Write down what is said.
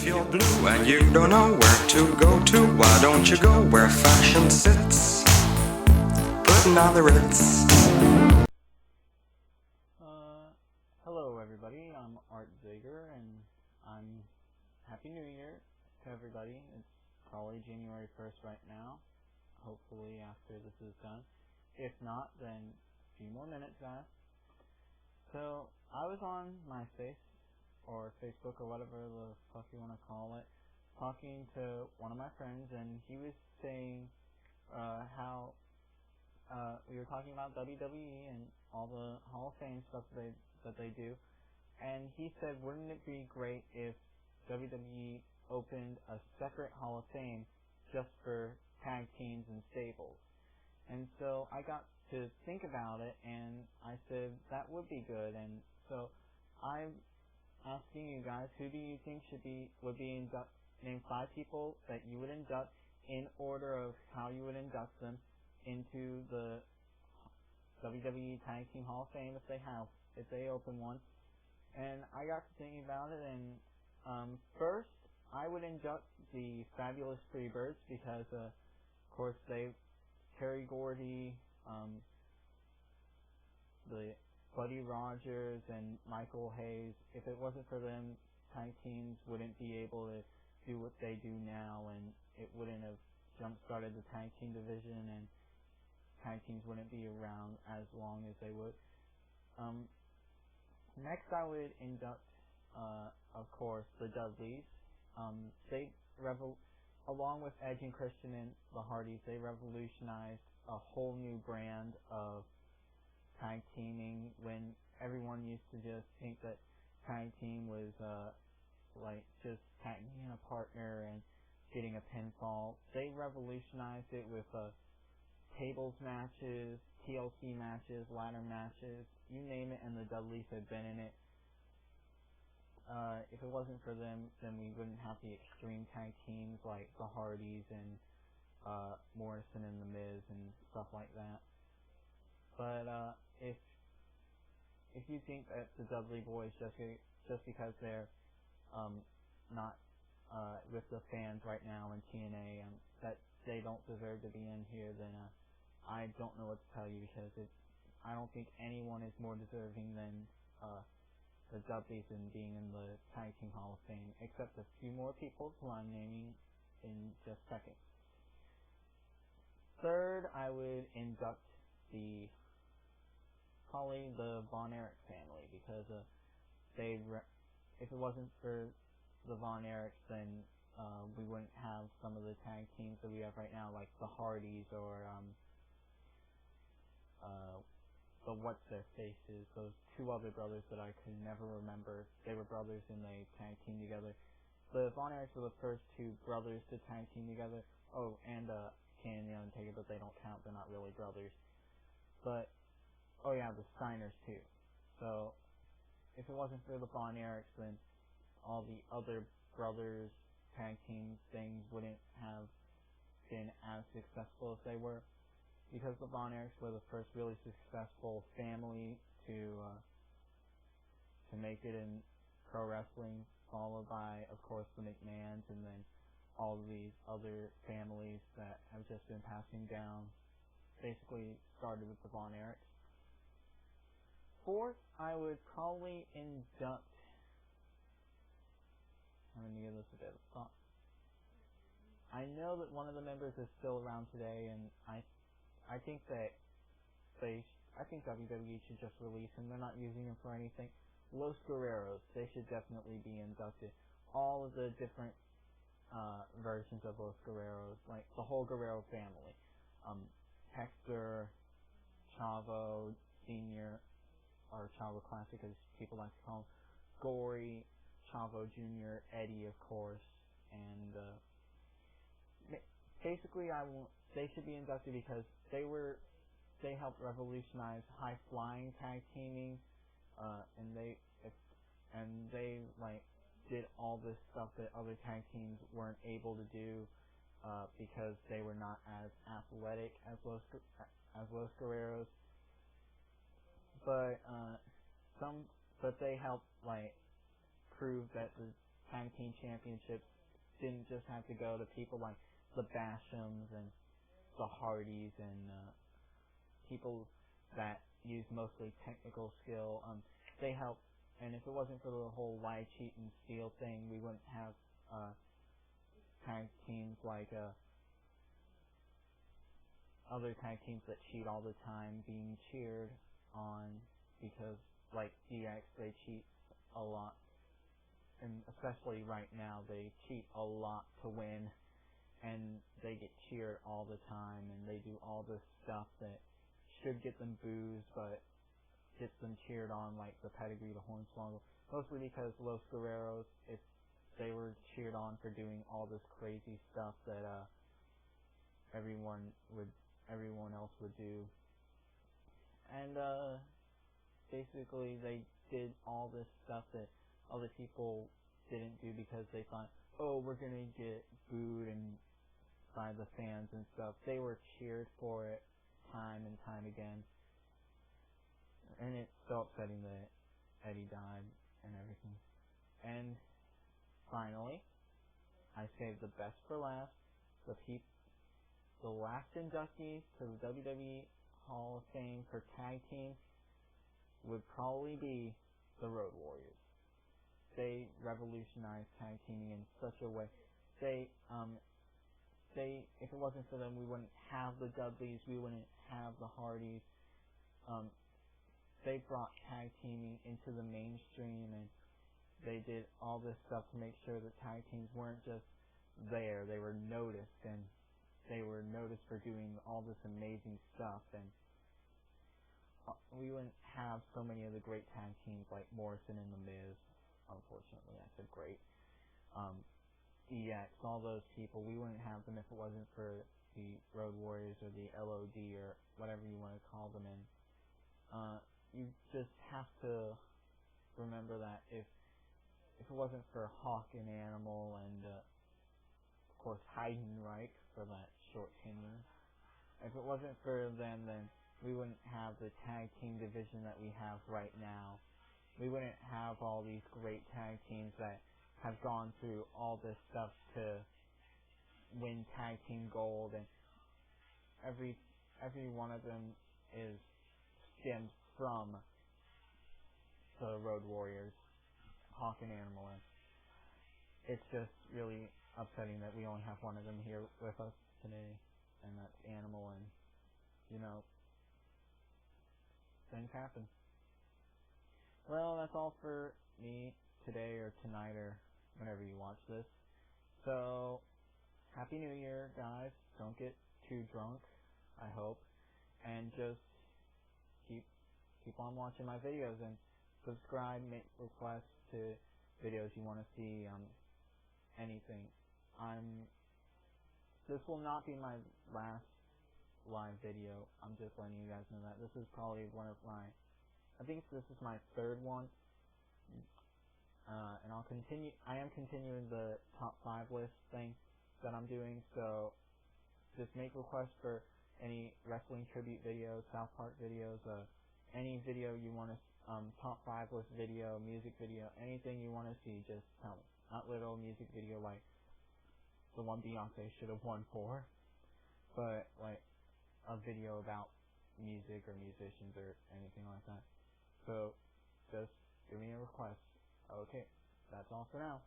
you're blue and you don't know where to go to, why don't you go where fashion sits, putting on the Ritz. Hello everybody, I'm Art Zager, and I'm Happy New Year to everybody. It's probably January 1st right now, hopefully after this is done. If not, then a few more minutes, guys. So, I was on MySpace, or Facebook, or whatever the fuck you want to call it, talking to one of my friends, and he was saying how we were talking about WWE and all the Hall of Fame stuff that they do, and he said, wouldn't it be great if WWE opened a separate Hall of Fame just for tag teams and stables? And so I got to think about it, and I said that would be good. And so I'm asking you guys, who do you think would be name 5 people that you would induct in order of how you would induct them into the WWE Tag Team Hall of Fame if they open one. And I got to thinking about it, and first I would induct the Fabulous Freebirds because of course Terry Gordy, the Buddy Rogers and Michael Hayes. If it wasn't for them, tag teams wouldn't be able to do what they do now, and it wouldn't have jump-started the tag team division, and tag teams wouldn't be around as long as they would. Next, I would induct, of course, the Dudleys. Along with Edge and Christian and the Hardys, they revolutionized a whole new brand of tag teaming, when everyone used to just think that tag team was like just tagging in a partner and getting a pinfall. They revolutionized it with tables matches, TLC matches, ladder matches, you name it, and the Dudleys had been in it. If it wasn't for them, then we wouldn't have the extreme tag teams like the Hardys and Morrison and The Miz and stuff like that. But if you think that the Dudley Boys, just because they're not with the fans right now in TNA, that they don't deserve to be in here, then I don't know what to tell you, because I don't think anyone is more deserving than the Dudleys in being in the Tag Team Hall of Fame, except a few more people who I'm naming in just seconds. Third, I would induct probably the Von Erich family, because if it wasn't for the Von Erichs, then we wouldn't have some of the tag teams that we have right now, like the Hardys or the What's Their Faces, those 2 other brothers that I could never remember. They were brothers and they tag team together. The Von Erichs were the first 2 brothers to tag team together. Oh, and Kane and the Undertaker, but they don't count, they're not really brothers. But oh yeah, the Steiners too. So if it wasn't for the Von Erichs, then all the other brothers tag team things wouldn't have been as successful as they were, because the Von Erichs were the first really successful family to make it in pro wrestling, followed by, of course, the McMahons, and then all of these other families that have just been passing down. Basically started with the Von Erichs. Fourth, I would probably induct, I'm going to give this a bit of thought. I know that one of the members is still around today, and I think that I think WWE should just release him. They're not using him for anything. Los Guerreros, they should definitely be inducted. All of the different versions of Los Guerreros, like the whole Guerrero family. Hector, Chavo Sr., or Chavo Classic as people like to call him, Gory, Chavo Jr., Eddie, of course, and basically they should be inducted because they helped revolutionize high flying tag teaming, and they like did all this stuff that other tag teams weren't able to do because they were not as athletic as Los Guerreros. But they helped like prove that the tag team championships didn't just have to go to people like the Bashams and the Hardys and people that use mostly technical skill. They help, and if it wasn't for the whole lie, cheat, and steal thing, we wouldn't have tag teams like other tag teams that cheat all the time being cheered on, because like DX, they cheat a lot, and especially right now they cheat a lot to win, and they get cheered all the time, and they do all this stuff that should get them boos but gets them cheered on, like the pedigree to Hornswoggle, mostly because Los Guerreros, if they were cheered on for doing all this crazy stuff that everyone else would do. And basically they did all this stuff that other people didn't do because they thought, oh, we're gonna get booed and by the fans and stuff. They were cheered for it time and time again. And it's so upsetting that Eddie died and everything. And finally, I saved the best for last. The last inductees to the WWE Hall of Fame for tag team would probably be the Road Warriors. They revolutionized tag teaming in such a way. If it wasn't for them, we wouldn't have the Dudleys, we wouldn't have the Hardys. They brought tag teaming into the mainstream, and they did all this stuff to make sure that tag teams weren't just there, they were noticed, and they were noticed for doing all this amazing stuff. And we wouldn't have so many of the great tag teams like Morrison and The Miz. Unfortunately, I said great. EX, all those people, we wouldn't have them if it wasn't for the Road Warriors or the LOD or whatever you want to call them. And you just have to remember that if it wasn't for Hawk and Animal and of course Heidenreich for that short tenure, if it wasn't for them, then we wouldn't have the tag team division that we have right now. We wouldn't have all these great tag teams that have gone through all this stuff to win tag team gold, and every one of them stems from the Road Warriors, Hawk and Animal. And it's just really upsetting that we only have one of them here with us today, and that's Animal. And things happen. Well, that's all for me today or tonight or whenever you watch this. So, Happy New Year, guys. Don't get too drunk, I hope. And just keep on watching my videos and subscribe, make requests to videos you want to see, anything. This will not be my last live video. I'm just letting you guys know that. This is probably I think this is my third one. And I am continuing the top 5 list thing that I'm doing, so just make requests for any wrestling tribute videos, South Park videos, any video you want to, top 5 list video, music video, anything you want to see, just tell me. Not little music video like the one Beyonce should have won for, but like a video about music or musicians or anything like that. So just give me a request. Okay, that's all for now.